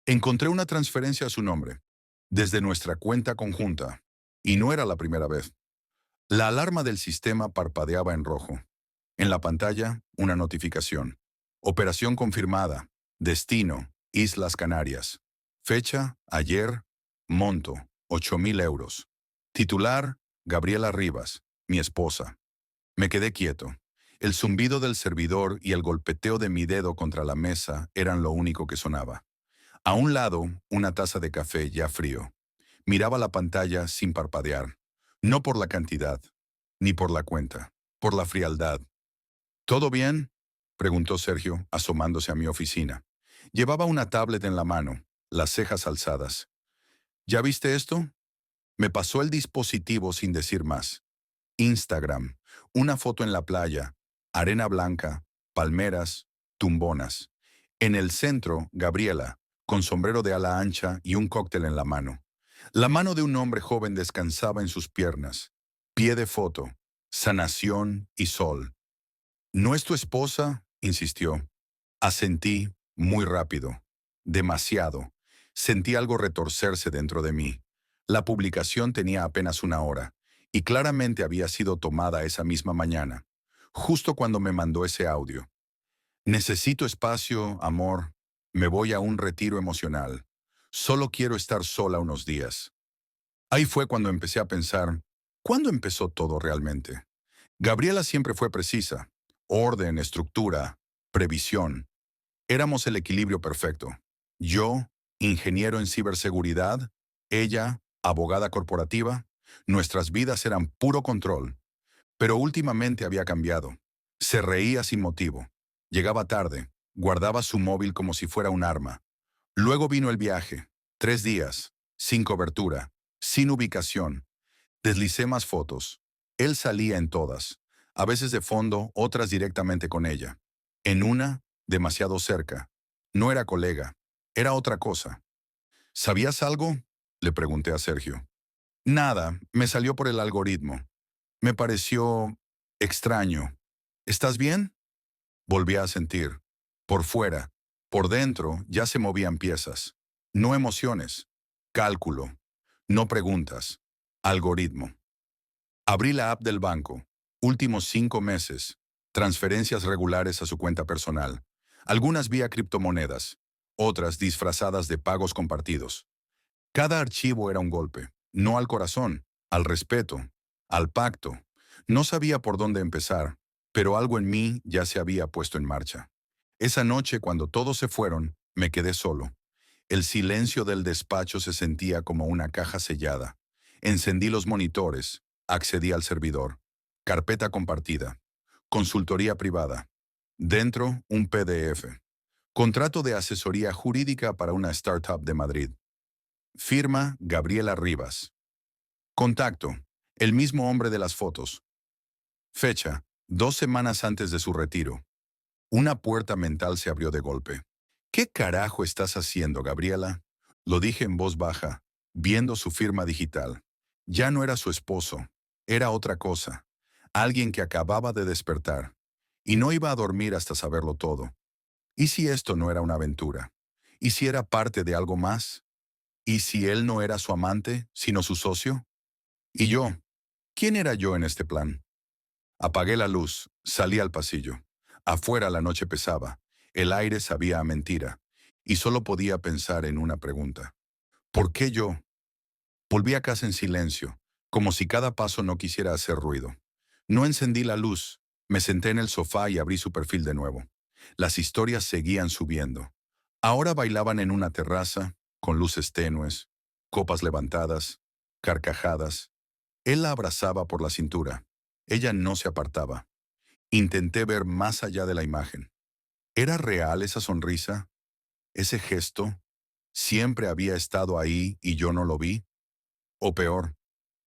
Encontré una transferencia a su nombre, desde nuestra cuenta conjunta, y no era la primera vez. La alarma del sistema parpadeaba en rojo. En la pantalla, una notificación. Operación confirmada. Destino, Islas Canarias. Fecha, ayer. Monto, 8.000 euros. Titular, Gabriela Rivas, mi esposa. Me quedé quieto. El zumbido del servidor y el golpeteo de mi dedo contra la mesa eran lo único que sonaba. A un lado, una taza de café ya frío. Miraba la pantalla sin parpadear. No por la cantidad, ni por la cuenta, por la frialdad. ¿Todo bien?, preguntó Sergio, asomándose a mi oficina. Llevaba una tablet en la mano, las cejas alzadas. ¿Ya viste esto? Me pasó el dispositivo sin decir más. Instagram, una foto en la playa, arena blanca, palmeras, tumbonas. En el centro, Gabriela, con sombrero de ala ancha y un cóctel en la mano. La mano de un hombre joven descansaba en sus piernas. Pie de foto, sanación y sol. ¿No es tu esposa?, insistió. Asentí muy rápido. Demasiado. Sentí algo retorcerse dentro de mí. La publicación tenía apenas una hora, y claramente había sido tomada esa misma mañana, justo cuando me mandó ese audio. Necesito espacio, amor. Me voy a un retiro emocional. Solo quiero estar sola unos días. Ahí fue cuando empecé a pensar, ¿cuándo empezó todo realmente? Gabriela siempre fue precisa. Orden, estructura, previsión. Éramos el equilibrio perfecto. Yo, ingeniero en ciberseguridad, ella, abogada corporativa. Nuestras vidas eran puro control. Pero últimamente había cambiado. Se reía sin motivo. Llegaba tarde. Guardaba su móvil como si fuera un arma. Luego vino el viaje. 3 días. Sin cobertura. Sin ubicación. Deslicé más fotos. Él salía en todas. A veces de fondo, otras directamente con ella. En una, demasiado cerca. No era colega. Era otra cosa. ¿Sabías algo?, le pregunté a Sergio. Nada, me salió por el algoritmo. Me pareció extraño. ¿Estás bien? Volví a sentir. Por fuera, por dentro, ya se movían piezas. No emociones. Cálculo. No preguntas. Algoritmo. Abrí la app del banco. Últimos 5 meses. Transferencias regulares a su cuenta personal. Algunas vía criptomonedas. Otras disfrazadas de pagos compartidos. Cada archivo era un golpe. No al corazón, al respeto, al pacto. No sabía por dónde empezar, pero algo en mí ya se había puesto en marcha. Esa noche, cuando todos se fueron, me quedé solo. El silencio del despacho se sentía como una caja sellada. Encendí los monitores, accedí al servidor. Carpeta compartida. Consultoría privada. Dentro, un PDF. Contrato de asesoría jurídica para una startup de Madrid. Firma Gabriela Rivas. Contacto, el mismo hombre de las fotos. Fecha, 2 semanas antes de su retiro. Una puerta mental se abrió de golpe. ¿Qué carajo estás haciendo, Gabriela? Lo dije en voz baja, viendo su firma digital. Ya no era su esposo, era otra cosa. Alguien que acababa de despertar. Y no iba a dormir hasta saberlo todo. ¿Y si esto no era una aventura? ¿Y si era parte de algo más? ¿Y si él no era su amante, sino su socio? ¿Y yo? ¿Quién era yo en este plan? Apagué la luz, salí al pasillo. Afuera la noche pesaba, el aire sabía a mentira, y solo podía pensar en una pregunta. ¿Por qué yo? Volví a casa en silencio, como si cada paso no quisiera hacer ruido. No encendí la luz, me senté en el sofá y abrí su perfil de nuevo. Las historias seguían subiendo. Ahora bailaban en una terraza, con luces tenues, copas levantadas, carcajadas. Él la abrazaba por la cintura. Ella no se apartaba. Intenté ver más allá de la imagen. ¿Era real esa sonrisa? ¿Ese gesto? ¿Siempre había estado ahí y yo no lo vi? O peor,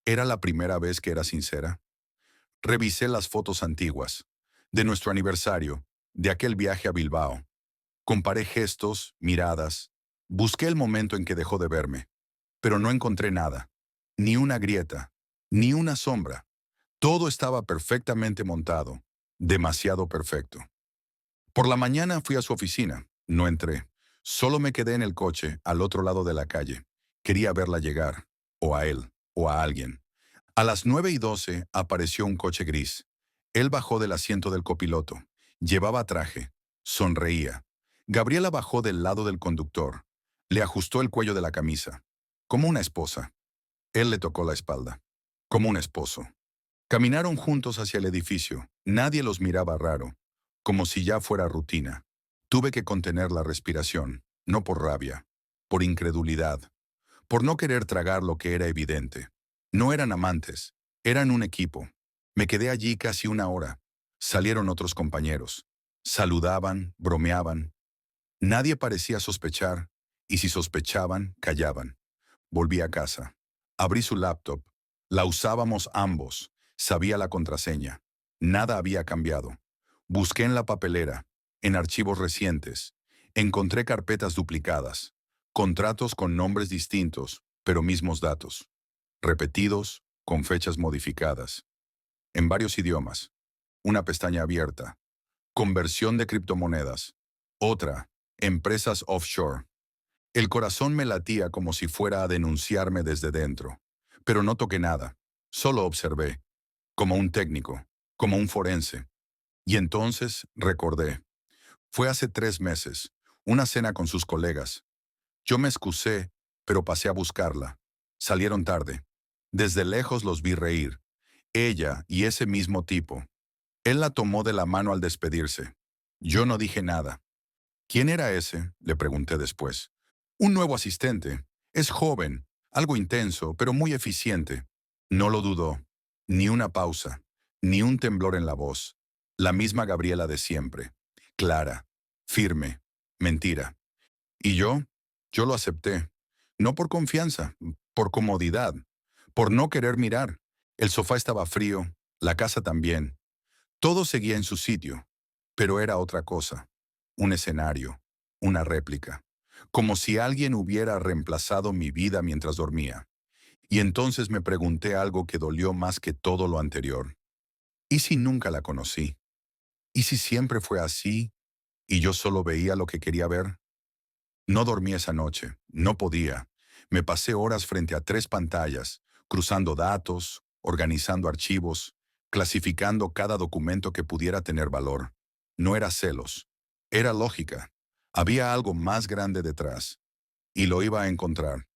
¿era la primera vez que era sincera? Revisé las fotos antiguas, de nuestro aniversario, de aquel viaje a Bilbao. Comparé gestos, miradas. Busqué el momento en que dejó de verme, pero no encontré nada. Ni una grieta, ni una sombra. Todo estaba perfectamente montado, demasiado perfecto. Por la mañana fui a su oficina. No entré. Solo me quedé en el coche, al otro lado de la calle. Quería verla llegar, o a él, o a alguien. A las 9:12 apareció un coche gris. Él bajó del asiento del copiloto. Llevaba traje. Sonreía. Gabriela bajó del lado del conductor. Le ajustó el cuello de la camisa. Como una esposa. Él le tocó la espalda. Como un esposo. Caminaron juntos hacia el edificio. Nadie los miraba raro, como si ya fuera rutina. Tuve que contener la respiración, no por rabia, por incredulidad, por no querer tragar lo que era evidente. No eran amantes, eran un equipo. Me quedé allí casi una hora. Salieron otros compañeros. Saludaban, bromeaban. Nadie parecía sospechar, y si sospechaban, callaban. Volví a casa. Abrí su laptop. La usábamos ambos. Sabía la contraseña. Nada había cambiado. Busqué en la papelera, en archivos recientes. Encontré carpetas duplicadas. Contratos con nombres distintos, pero mismos datos. Repetidos, con fechas modificadas. En varios idiomas. Una pestaña abierta. Conversión de criptomonedas. Otra. Empresas offshore. El corazón me latía como si fuera a denunciarme desde dentro. Pero no toqué nada. Solo observé. Como un técnico. Como un forense. Y entonces recordé. Fue hace 3 meses. Una cena con sus colegas. Yo me excusé, pero pasé a buscarla. Salieron tarde. Desde lejos los vi reír. Ella y ese mismo tipo. Él la tomó de la mano al despedirse. Yo no dije nada. ¿Quién era ese?, le pregunté después. Un nuevo asistente. Es joven, algo intenso, pero muy eficiente. No lo dudó. Ni una pausa, ni un temblor en la voz. La misma Gabriela de siempre. Clara, firme, mentira. Y yo lo acepté. No por confianza, por comodidad, por no querer mirar. El sofá estaba frío, la casa también. Todo seguía en su sitio, pero era otra cosa. Un escenario, una réplica. Como si alguien hubiera reemplazado mi vida mientras dormía. Y entonces me pregunté algo que dolió más que todo lo anterior. ¿Y si nunca la conocí? ¿Y si siempre fue así y yo solo veía lo que quería ver? No dormí esa noche, no podía. Me pasé horas frente a 3 pantallas, cruzando datos, organizando archivos, clasificando cada documento que pudiera tener valor. No era celos, era lógica. Había algo más grande detrás, y lo iba a encontrar.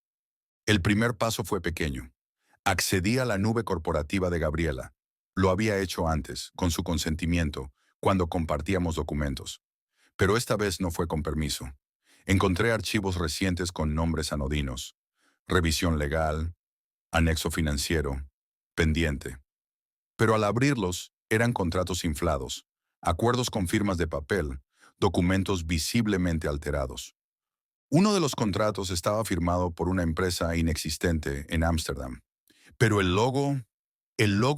El primer paso fue pequeño. Accedí a la nube corporativa de Gabriela. Lo había hecho antes, con su consentimiento, cuando compartíamos documentos. Pero esta vez no fue con permiso. Encontré archivos recientes con nombres anodinos. Revisión legal, anexo financiero, pendiente. Pero al abrirlos, eran contratos inflados, acuerdos con firmas de papel, documentos visiblemente alterados. Uno de los contratos estaba firmado por una empresa inexistente en Ámsterdam. Pero el logo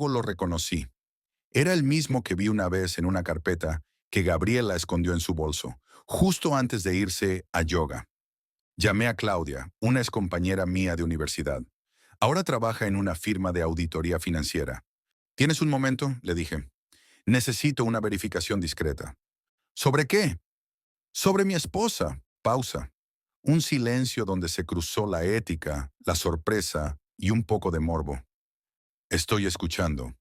lo reconocí. Era el mismo que vi una vez en una carpeta que Gabriela escondió en su bolso, justo antes de irse a yoga. Llamé a Claudia, una excompañera mía de universidad. Ahora trabaja en una firma de auditoría financiera. ¿Tienes un momento?, le dije. Necesito una verificación discreta. ¿Sobre qué? Sobre mi esposa. Pausa. Un silencio donde se cruzó la ética, la sorpresa y un poco de morbo. Estoy escuchando.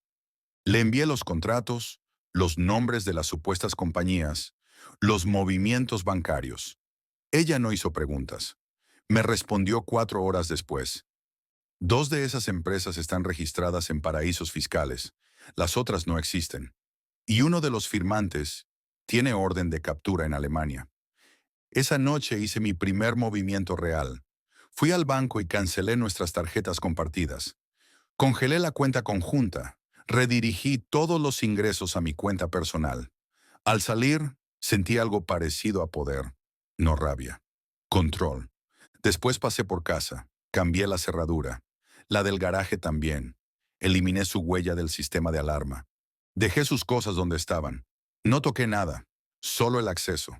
Le envié los contratos, los nombres de las supuestas compañías, los movimientos bancarios. Ella no hizo preguntas. Me respondió 4 horas después. 2 de esas empresas están registradas en paraísos fiscales. Las otras no existen. Y uno de los firmantes tiene orden de captura en Alemania. Esa noche hice mi primer movimiento real. Fui al banco y cancelé nuestras tarjetas compartidas. Congelé la cuenta conjunta. Redirigí todos los ingresos a mi cuenta personal. Al salir, sentí algo parecido a poder, no rabia. Control. Después pasé por casa. Cambié la cerradura. La del garaje también. Eliminé su huella del sistema de alarma. Dejé sus cosas donde estaban. No toqué nada. Solo el acceso.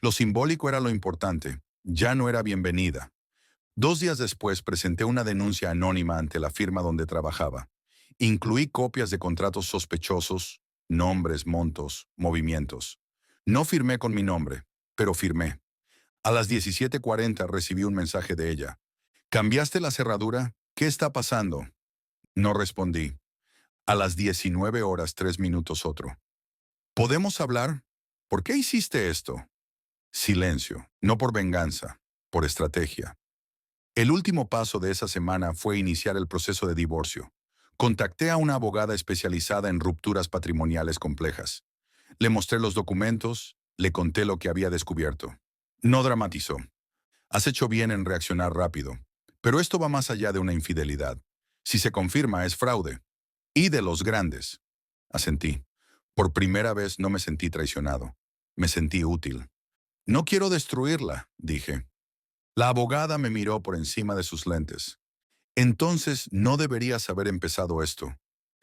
Lo simbólico era lo importante. Ya no era bienvenida. 2 días después presenté una denuncia anónima ante la firma donde trabajaba. Incluí copias de contratos sospechosos, nombres, montos, movimientos. No firmé con mi nombre, pero firmé. A las 17:40 recibí un mensaje de ella. ¿Cambiaste la cerradura? ¿Qué está pasando? No respondí. A las 19:03 otro. ¿Podemos hablar? ¿Por qué hiciste esto? Silencio, no por venganza, por estrategia. El último paso de esa semana fue iniciar el proceso de divorcio. Contacté a una abogada especializada en rupturas patrimoniales complejas. Le mostré los documentos, le conté lo que había descubierto. No dramatizó. Has hecho bien en reaccionar rápido. Pero esto va más allá de una infidelidad. Si se confirma, es fraude. Y de los grandes. Asentí. Por primera vez no me sentí traicionado. Me sentí útil. No quiero destruirla, dije. La abogada me miró por encima de sus lentes. Entonces no deberías haber empezado esto.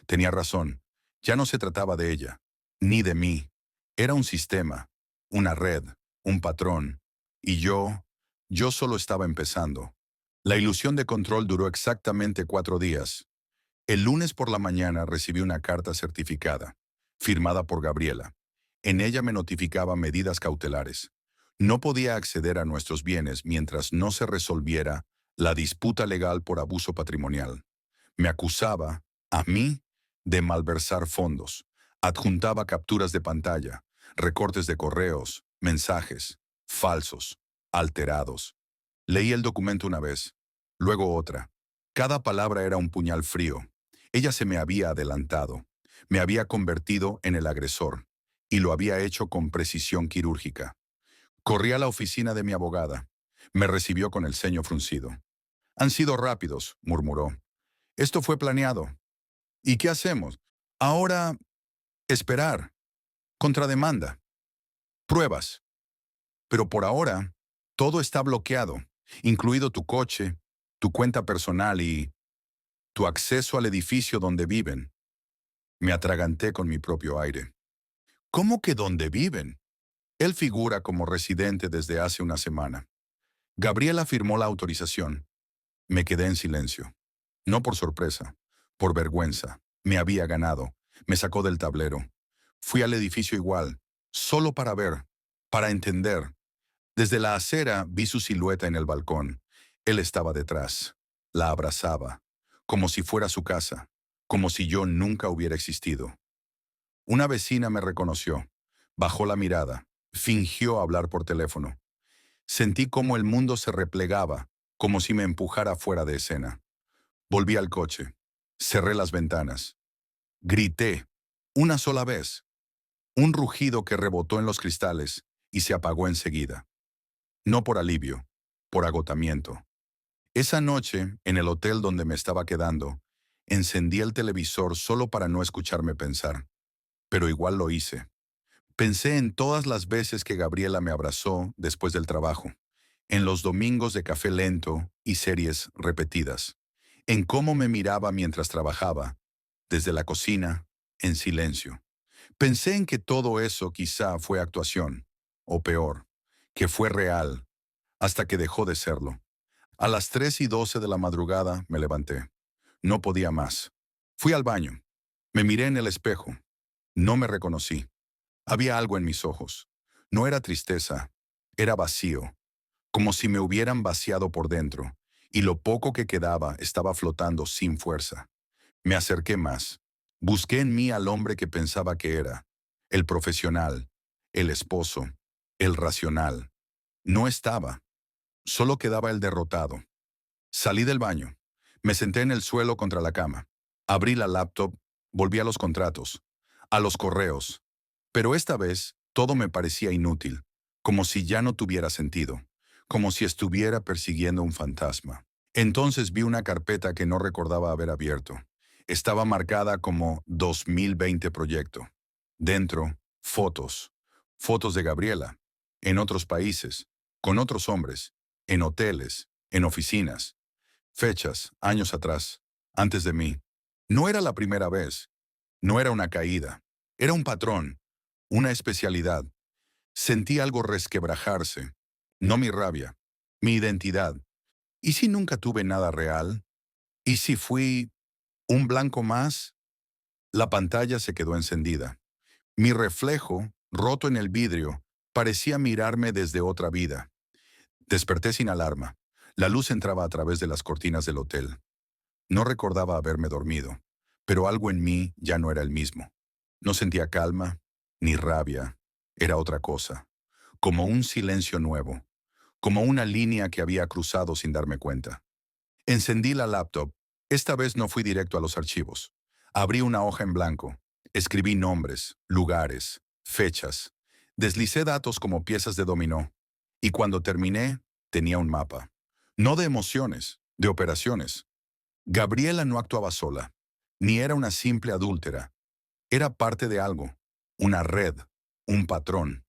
Tenía razón. Ya no se trataba de ella, ni de mí. Era un sistema, una red, un patrón. Y yo solo estaba empezando. La ilusión de control duró exactamente 4 días. El lunes por la mañana recibí una carta certificada, firmada por Gabriela. En ella me notificaba medidas cautelares. No podía acceder a nuestros bienes mientras no se resolviera la disputa legal por abuso patrimonial. Me acusaba, a mí, de malversar fondos. Adjuntaba capturas de pantalla, recortes de correos, mensajes, falsos, alterados. Leí el documento una vez, luego otra. Cada palabra era un puñal frío. Ella se me había adelantado, me había convertido en el agresor, y lo había hecho con precisión quirúrgica. Corrí a la oficina de mi abogada. Me recibió con el ceño fruncido. Han sido rápidos, murmuró. Esto fue planeado. ¿Y qué hacemos? Ahora, esperar. Contrademanda. Pruebas. Pero por ahora, todo está bloqueado, incluido tu coche, tu cuenta personal y tu acceso al edificio donde viven. Me atraganté con mi propio aire. ¿Cómo que donde viven? Él figura como residente desde hace una semana. Gabriela firmó la autorización. Me quedé en silencio. No por sorpresa, por vergüenza. Me había ganado. Me sacó del tablero. Fui al edificio igual, solo para ver, para entender. Desde la acera vi su silueta en el balcón. Él estaba detrás. La abrazaba, como si fuera su casa, como si yo nunca hubiera existido. Una vecina me reconoció. Bajó la mirada. Fingió hablar por teléfono. Sentí cómo el mundo se replegaba, como si me empujara fuera de escena. Volví al coche. Cerré las ventanas. Grité. Una sola vez. Un rugido que rebotó en los cristales y se apagó enseguida. No por alivio, por agotamiento. Esa noche, en el hotel donde me estaba quedando, encendí el televisor solo para no escucharme pensar. Pero igual lo hice. Pensé en todas las veces que Gabriela me abrazó después del trabajo, en los domingos de café lento y series repetidas, en cómo me miraba mientras trabajaba, desde la cocina, en silencio. Pensé en que todo eso quizá fue actuación, o peor, que fue real, hasta que dejó de serlo. A las 3:12 de la madrugada me levanté. No podía más. Fui al baño. Me miré en el espejo. No me reconocí. Había algo en mis ojos. No era tristeza, era vacío, como si me hubieran vaciado por dentro, y lo poco que quedaba estaba flotando sin fuerza. Me acerqué más. Busqué en mí al hombre que pensaba que era, el profesional, el esposo, el racional. No estaba, solo quedaba el derrotado. Salí del baño. Me senté en el suelo contra la cama. Abrí la laptop, volví a los contratos, a los correos. Pero esta vez todo me parecía inútil, como si ya no tuviera sentido, como si estuviera persiguiendo un fantasma. Entonces vi una carpeta que no recordaba haber abierto. Estaba marcada como 2020 Proyecto. Dentro, fotos. Fotos de Gabriela, en otros países, con otros hombres, en hoteles, en oficinas. Fechas, años atrás, antes de mí. No era la primera vez. No era una caída. Era un patrón, una especialidad. Sentí algo resquebrajarse. No mi rabia, mi identidad. ¿Y si nunca tuve nada real? ¿Y si fui un blanco más? La pantalla se quedó encendida. Mi reflejo, roto en el vidrio, parecía mirarme desde otra vida. Desperté sin alarma. La luz entraba a través de las cortinas del hotel. No recordaba haberme dormido, pero algo en mí ya no era el mismo. No sentía calma, ni rabia. Era otra cosa, como un silencio nuevo, como una línea que había cruzado sin darme cuenta. Encendí la laptop. Esta vez no fui directo a los archivos. Abrí una hoja en blanco. Escribí nombres, lugares, fechas. Deslicé datos como piezas de dominó. Y cuando terminé, tenía un mapa. No de emociones, de operaciones. Gabriela no actuaba sola, ni era una simple adúltera. Era parte de algo, una red, un patrón.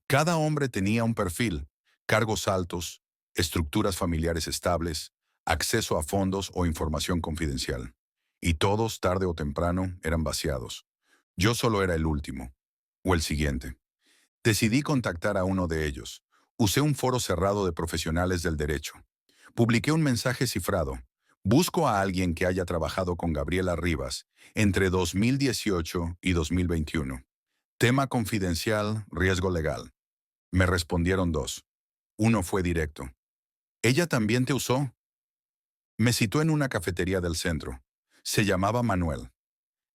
Cada hombre tenía un perfil, cargos altos, estructuras familiares estables, acceso a fondos o información confidencial. Y todos, tarde o temprano, eran vaciados. Yo solo era el último, o el siguiente. Decidí contactar a uno de ellos. Usé un foro cerrado de profesionales del derecho. Publiqué un mensaje cifrado. Busco a alguien que haya trabajado con Gabriela Rivas entre 2018 y 2021. Tema confidencial, riesgo legal. Me respondieron dos. Uno fue directo. ¿Ella también te usó? Me citó en una cafetería del centro. Se llamaba Manuel,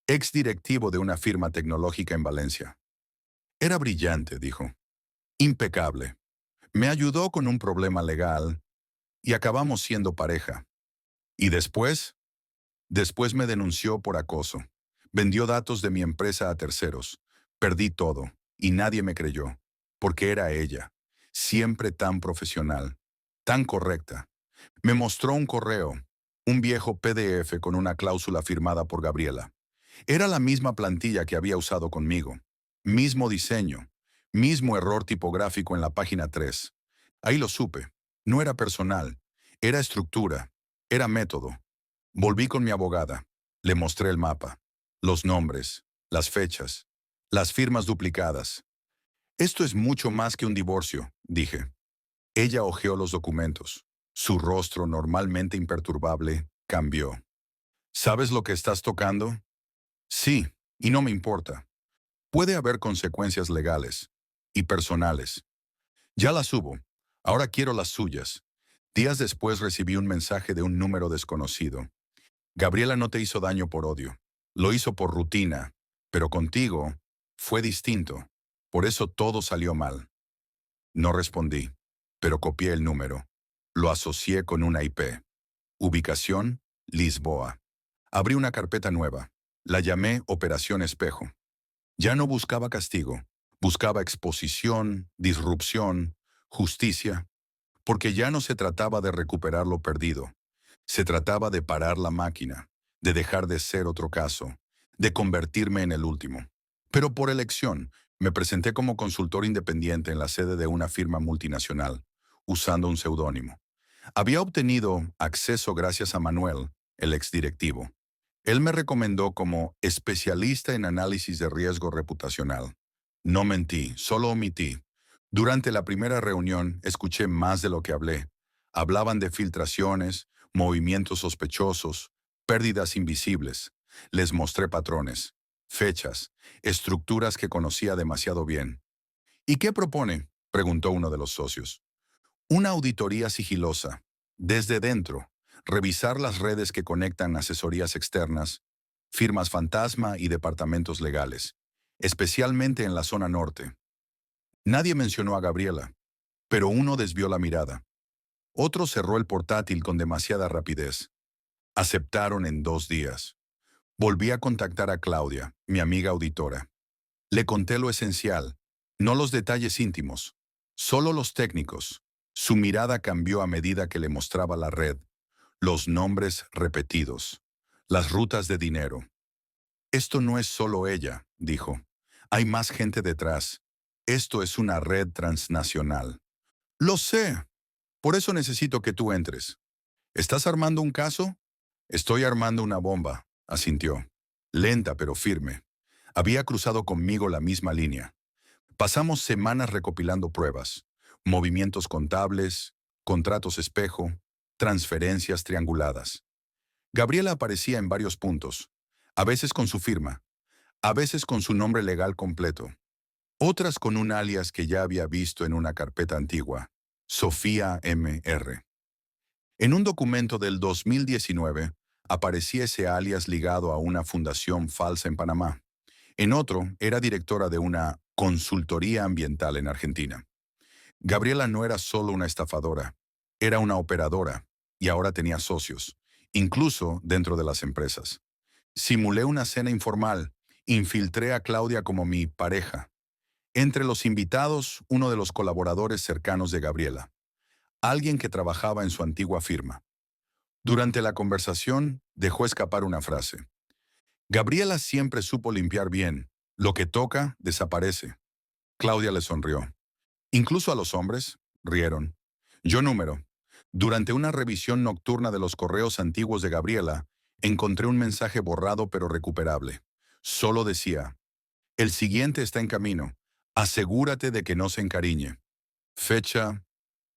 ex directivo de una firma tecnológica en Valencia. Era brillante, dijo. Impecable. Me ayudó con un problema legal y acabamos siendo pareja. ¿Y después? Después me denunció por acoso. Vendió datos de mi empresa a terceros. Perdí todo y nadie me creyó, porque era ella, siempre tan profesional, tan correcta. Me mostró un correo, un viejo PDF con una cláusula firmada por Gabriela. Era la misma plantilla que había usado conmigo, mismo diseño, mismo error tipográfico en la página 3. Ahí lo supe. No era personal, era estructura, era método. Volví con mi abogada. Le mostré el mapa, los nombres, las fechas, las firmas duplicadas. Esto es mucho más que un divorcio, dije. Ella hojeó los documentos. Su rostro, normalmente imperturbable, cambió. ¿Sabes lo que estás tocando? Sí, y no me importa. Puede haber consecuencias legales y personales. Ya las hubo. Ahora quiero las suyas. Días después recibí un mensaje de un número desconocido. Gabriela no te hizo daño por odio. Lo hizo por rutina. Pero contigo fue distinto. Por eso todo salió mal. No respondí, pero copié el número. Lo asocié con una IP. Ubicación, Lisboa. Abrí una carpeta nueva. La llamé Operación Espejo. Ya no buscaba castigo. Buscaba exposición, disrupción, justicia, porque ya no se trataba de recuperar lo perdido. Se trataba de parar la máquina, de dejar de ser otro caso, de convertirme en el último. Pero por elección, me presenté como consultor independiente en la sede de una firma multinacional, usando un seudónimo. Había obtenido acceso gracias a Manuel, el exdirectivo. Él me recomendó como especialista en análisis de riesgo reputacional. No mentí, solo omití. Durante la primera reunión escuché más de lo que hablé. Hablaban de filtraciones, movimientos sospechosos, pérdidas invisibles. Les mostré patrones, fechas, estructuras que conocía demasiado bien. ¿Y qué propone?, preguntó uno de los socios. Una auditoría sigilosa, desde dentro, revisar las redes que conectan asesorías externas, firmas fantasma y departamentos legales, especialmente en la zona norte. Nadie mencionó a Gabriela, pero uno desvió la mirada. Otro cerró el portátil con demasiada rapidez. Aceptaron en 2 días. Volví a contactar a Claudia, mi amiga auditora. Le conté lo esencial, no los detalles íntimos, solo los técnicos. Su mirada cambió a medida que le mostraba la red, los nombres repetidos, las rutas de dinero. Esto no es solo ella, dijo. Hay más gente detrás. Esto es una red transnacional. Lo sé. Por eso necesito que tú entres. ¿Estás armando un caso? Estoy armando una bomba, asintió. Lenta pero firme. Había cruzado conmigo la misma línea. Pasamos semanas recopilando pruebas, movimientos contables, contratos espejo, transferencias trianguladas. Gabriela aparecía en varios puntos, a veces con su firma, a veces con su nombre legal completo, otras con un alias que ya había visto en una carpeta antigua. Sofía M.R. En un documento del 2019 aparecía ese alias ligado a una fundación falsa en Panamá. En otro, era directora de una consultoría ambiental en Argentina. Gabriela no era solo una estafadora, era una operadora y ahora tenía socios, incluso dentro de las empresas. Simulé una cena informal, infiltré a Claudia como mi pareja. Entre los invitados, uno de los colaboradores cercanos de Gabriela, alguien que trabajaba en su antigua firma. Durante la conversación, dejó escapar una frase. Gabriela siempre supo limpiar bien. Lo que toca, desaparece. Claudia le sonrió. Incluso a los hombres, rieron. Yo número. Durante una revisión nocturna de los correos antiguos de Gabriela, encontré un mensaje borrado pero recuperable. Solo decía, el siguiente está en camino. Asegúrate de que no se encariñe. Fecha,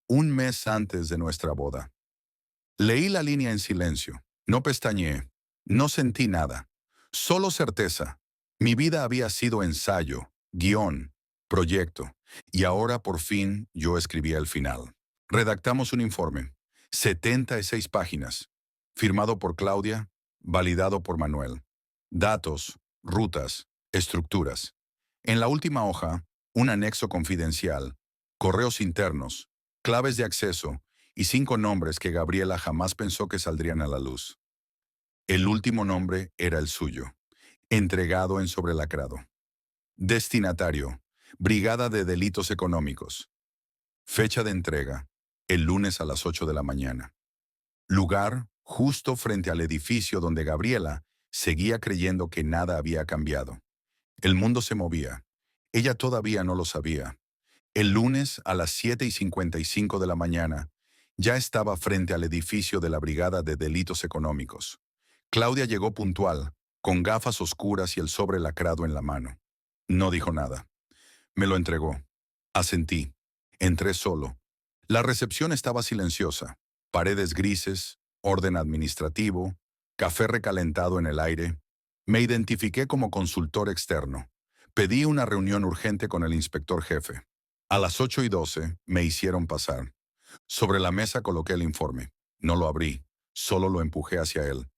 un mes antes de nuestra boda. Leí la línea en silencio. No pestañeé. No sentí nada. Solo certeza. Mi vida había sido ensayo, guión, proyecto. Y ahora por fin yo escribía el final. Redactamos un informe. 76 páginas. Firmado por Claudia, validado por Manuel. Datos, rutas, estructuras. En la última hoja, un anexo confidencial, correos internos, claves de acceso y 5 nombres que Gabriela jamás pensó que saldrían a la luz. El último nombre era el suyo, entregado en sobrelacrado. Destinatario, Brigada de Delitos Económicos. Fecha de entrega, el lunes a las 8 de la mañana. Lugar, justo frente al edificio donde Gabriela seguía creyendo que nada había cambiado. El mundo se movía. Ella todavía no lo sabía. El lunes a las 7:55 de la mañana, ya estaba frente al edificio de la Brigada de Delitos Económicos. Claudia llegó puntual, con gafas oscuras y el sobre lacrado en la mano. No dijo nada. Me lo entregó. Asentí. Entré solo. La recepción estaba silenciosa. Paredes grises, orden administrativo, café recalentado en el aire. Me identifiqué como consultor externo. Pedí una reunión urgente con el inspector jefe. A las 8:12 me hicieron pasar. Sobre la mesa coloqué el informe. No lo abrí, solo lo empujé hacia él.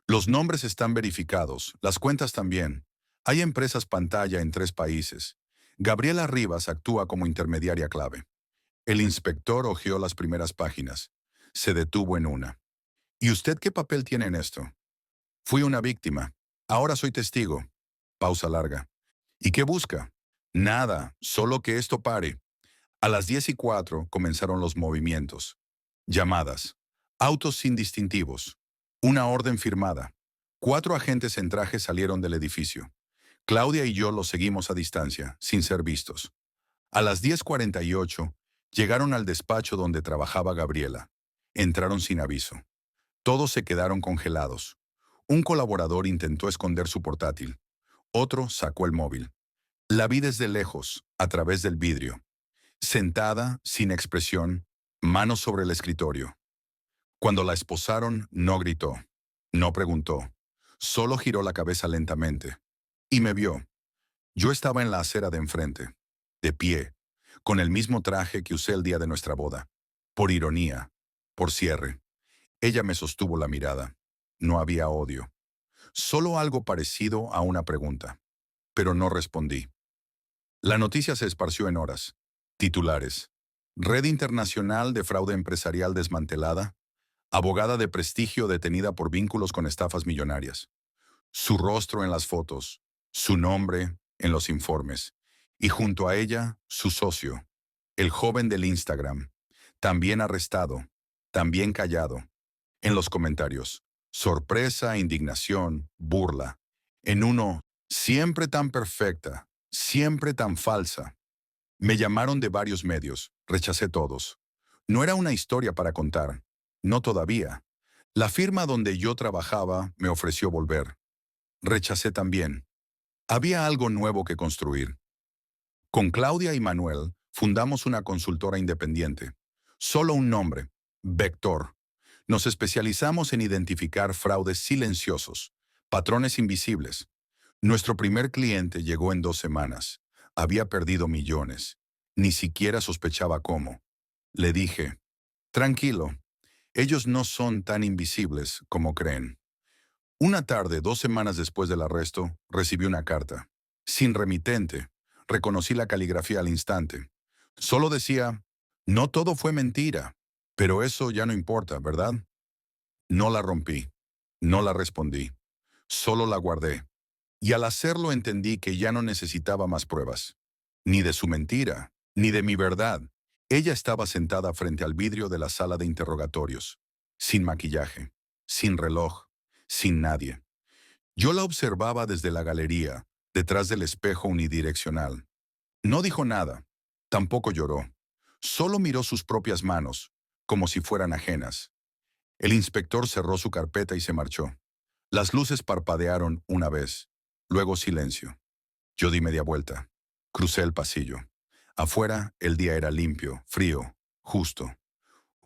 Los nombres están verificados, las cuentas también. Hay empresas pantalla en 3 países. Gabriela Rivas actúa como intermediaria clave. El inspector hojeó las primeras páginas. Se detuvo en una. ¿Y usted qué papel tiene en esto? Fui una víctima. Ahora soy testigo. Pausa larga. ¿Y qué busca? Nada, solo que esto pare. A las 10:04 comenzaron los movimientos. Llamadas. Autos sin distintivos. Una orden firmada. 4 agentes en traje salieron del edificio. Claudia y yo los seguimos a distancia, sin ser vistos. A las 10:48 llegaron al despacho donde trabajaba Gabriela. Entraron sin aviso. Todos se quedaron congelados. Un colaborador intentó esconder su portátil. Otro sacó el móvil. La vi desde lejos, a través del vidrio. Sentada, sin expresión, manos sobre el escritorio. Cuando la esposaron, no gritó, no preguntó, solo giró la cabeza lentamente. Y me vio. Yo estaba en la acera de enfrente, de pie, con el mismo traje que usé el día de nuestra boda. Por ironía, por cierre. Ella me sostuvo la mirada. No había odio. Solo algo parecido a una pregunta. Pero no respondí. La noticia se esparció en horas. Titulares. Red internacional de fraude empresarial desmantelada. Abogada de prestigio detenida por vínculos con estafas millonarias. Su rostro en las fotos. Su nombre en los informes. Y junto a ella, su socio. El joven del Instagram. También arrestado. También callado. En los comentarios. Sorpresa, indignación, burla. En uno, siempre tan perfecta, siempre tan falsa. Me llamaron de varios medios, rechacé todos. No era una historia para contar, no todavía. La firma donde yo trabajaba me ofreció volver. Rechacé también. Había algo nuevo que construir. Con Claudia y Manuel fundamos una consultora independiente. Solo un nombre, Vector. Nos especializamos en identificar fraudes silenciosos, patrones invisibles. Nuestro primer cliente llegó en 2 semanas. Había perdido millones. Ni siquiera sospechaba cómo. Le dije, tranquilo, ellos no son tan invisibles como creen. Una tarde, 2 semanas después del arresto, recibí una carta. Sin remitente. Reconocí la caligrafía al instante. Solo decía, no todo fue mentira, pero eso ya no importa, ¿verdad? No la rompí. No la respondí. Solo la guardé. Y al hacerlo entendí que ya no necesitaba más pruebas. Ni de su mentira, ni de mi verdad. Ella estaba sentada frente al vidrio de la sala de interrogatorios, sin maquillaje, sin reloj, sin nadie. Yo la observaba desde la galería, detrás del espejo unidireccional. No dijo nada, tampoco lloró. Solo miró sus propias manos, como si fueran ajenas. El inspector cerró su carpeta y se marchó. Las luces parpadearon una vez, luego silencio. Yo di media vuelta. Crucé el pasillo. Afuera, el día era limpio, frío, justo.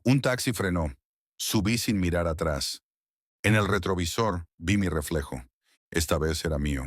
Un taxi frenó. Subí sin mirar atrás. En el retrovisor vi mi reflejo. Esta vez era mío.